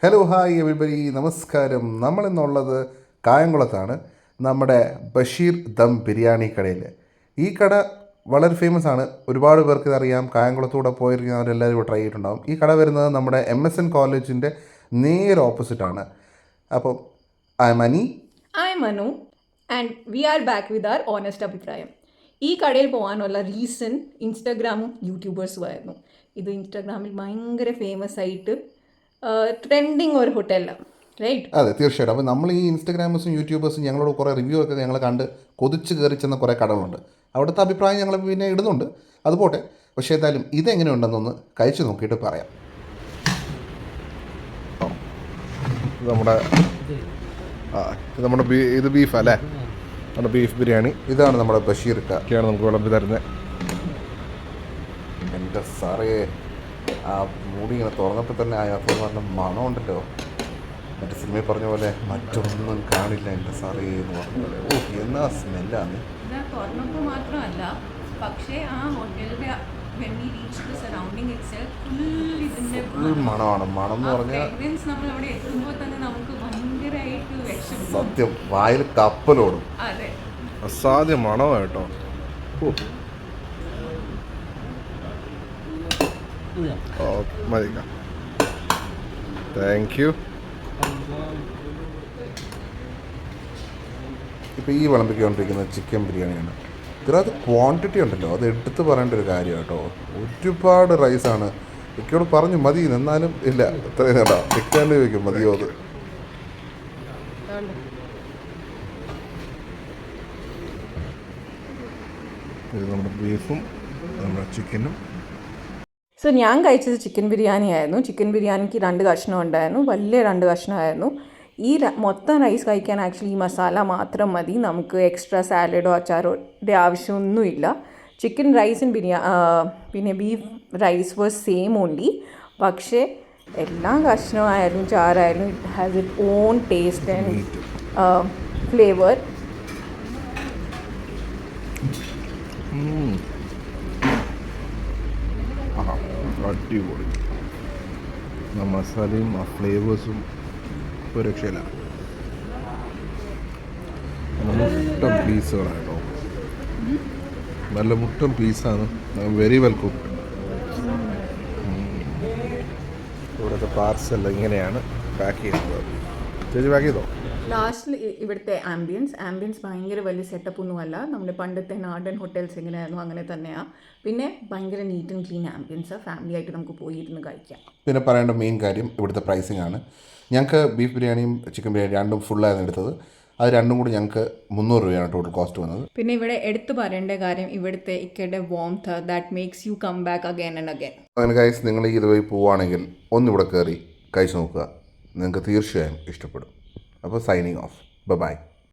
Hello hi everybody, നമസ്കാരം. നമ്മളിന്നുള്ളത് കായംകുളത്താണ്, നമ്മുടെ ബഷീർ ദം ബിരിയാണി കടയിൽ. ഈ കട വളരെ ഫേമസ് ആണ്, ഒരുപാട് പേർക്ക് ഇതറിയാം. കായംകുളത്തൂടെ പോയിരിക്കുന്നവരെല്ലാവരും ട്രൈ ചെയ്തിട്ടുണ്ടാകും. ഈ കട വരുന്നത് നമ്മുടെ MSN കോളേജിൻ്റെ നേരെ ഓപ്പോസിറ്റാണ്. അപ്പം I money Manu and we are back with our honest അഭിപ്രായം. ഈ കടയിൽ പോകാനുള്ള റീസൺ ഇൻസ്റ്റാഗ്രാമും യൂട്യൂബേഴ്സും ആയിരുന്നു. ഇത് ഇൻസ്റ്റാഗ്രാമിൽ ഭയങ്കര ഫേമസ് ആയിട്ട് ട്രെൻഡിങ് ഒരു ഹോട്ടലാണ്, റൈറ്റ്? അതെ, തീർച്ചയായിട്ടും. അപ്പോൾ നമ്മൾ ഈ ഇൻസ്റ്റഗ്രാമേഴ്സും യൂട്യൂബേഴ്സും ഞങ്ങളോട് കുറേ റിവ്യൂ ഒക്കെ ഞങ്ങൾ കണ്ട് കൊതിച്ച് കയറി ചെന്ന കുറേ കടകളുണ്ട്. അവിടുത്തെ അഭിപ്രായം ഞങ്ങൾ പിന്നെ ഇടുന്നുണ്ട്, അത് പോട്ടെ. പക്ഷേ ഏതായാലും ഇതെങ്ങനെയുണ്ടെന്നൊന്ന് കഴിച്ച് നോക്കിയിട്ട് പറയാം. നമ്മുടെ ഇത് ബീഫ് അല്ലേ, നമ്മുടെ ബീഫ് ബിരിയാണി. ഇതാണ് നമ്മുടെ ബഷീർ ഒക്കെയാണ് നമുക്ക് വിളമ്പി തരുന്നത്. എൻ്റെ സാറേ, ആ മൂടി ഇങ്ങനെ തുറന്നപ്പോൾ തന്നെ അതിനകത്ത് നല്ല മണമുണ്ടല്ലോ. മറ്റേ സിനിമയിൽ പറഞ്ഞ പോലെ മറ്റൊന്നും കാണില്ല എൻ്റെ സാറേ എന്ന് പറഞ്ഞ പോലെ. ഓ, എന്നാ സ്മെല്ലാണ്. തുറന്നപ്പോൾ മാത്രമല്ല, പക്ഷേ ആ ഹോട്ടലിൻ്റെ ഫുൾ മണമാണ്. മണം എന്ന് പറഞ്ഞാൽ സത്യം വായിൽ കപ്പലോടും. അസാധ്യ മണമാണ് കേട്ടോ. Thank you. ഇപ്പോൾ ഈ വിളമ്പിക്കൊണ്ടിരിക്കുന്നത് ചിക്കൻ ബിരിയാണിയാണ്. ഇതിനകത്ത് ക്വാണ്ടിറ്റി ഉണ്ടല്ലോ, അത് എടുത്ത് പറയേണ്ട ഒരു കാര്യം കേട്ടോ. ഒരുപാട് റൈസാണ്. എനിക്കോട് പറഞ്ഞു മതി, എന്നാലും ഇല്ല, ഇത്രയും കേട്ടോ. ചിക്കൻ ചോദിക്കും മതിയോ അത്. ഇത് നമ്മുടെ ബീഫും നമ്മുടെ ചിക്കനും. സോ ഞാൻ കഴിച്ചത് ചിക്കൻ ബിരിയാണി ആയിരുന്നു. ചിക്കൻ ബിരിയാണിക്ക് 2 കഷ്ണം ഉണ്ടായിരുന്നു, വലിയ 2 കഷ്ണമായിരുന്നു. ഈ മൊത്തം റൈസ് കഴിക്കാൻ ആക്ച്വലി ഈ മസാല മാത്രം മതി, നമുക്ക് എക്സ്ട്രാ സാലഡോ അച്ചാറോടെ ആവശ്യമൊന്നുമില്ല. ചിക്കൻ റൈസും പിന്നെ beef rice was same only. പക്ഷേ എല്ലാ കഷ്ണമായാലും ചാറായാലും it has its own taste and flavour. അടിപൊളി. ആ മസാലയും ആ ഫ്ലേവേഴ്സും ഒരു രക്ഷയില്ല. മുട്ടൻ പീസുകളാണ് കേട്ടോ, നല്ല മുട്ടൻ പീസാണ്. Very well cooked. ഇവിടുത്തെ പാർസൽ ഇങ്ങനെയാണ് പാക്ക് ചെയ്യുന്നത്. ചേച്ചി പാക്ക് ചെയ്തോ? ലാസ്റ്റിൽ ഇവിടുത്തെ ആംബിയൻസ് ഭയങ്കര വലിയ സെറ്റപ്പ് ഒന്നുമല്ല. നമ്മുടെ പണ്ടത്തെ നാടൻ ഹോട്ടൽസ് എങ്ങനെയായിരുന്നു അങ്ങനെ തന്നെയാണ്. പിന്നെ ഭയങ്കര neat and clean ambience, family ആയിട്ട് നമുക്ക് പോയി ഇരുന്ന് കഴിക്കാം. പിന്നെ പറയേണ്ട മെയിൻ കാര്യം ഇവിടുത്തെ പ്രൈസിങ് ആണ്. ഞങ്ങൾക്ക് ബീഫ് ബിരിയാണിയും ചിക്കൻ ബിരിയാണി രണ്ടും ഫുള്ളായിരുന്നു എടുത്തത്. അത് രണ്ടും കൂടി ഞങ്ങൾക്ക് 300 രൂപയാണ് ടോട്ടൽ കോസ്റ്റ് വന്നത്. പിന്നെ ഇവിടെ എടുത്തു പറയേണ്ട കാര്യം ഇവിടുത്തെ ഇക്കയുടെ warmth that makes you come back again and again. അങ്ങനെ ഗൈസ്, നിങ്ങൾ ഈ ഇതുവഴി പോവുകയാണെങ്കിൽ ഒന്നിവിടെ കയറി കഴിച്ച് നോക്കുക, നിങ്ങൾക്ക് തീർച്ചയായും ഇഷ്ടപ്പെടും. അപ്പോൾ സൈനിങ് ഓഫ്, ബൈ.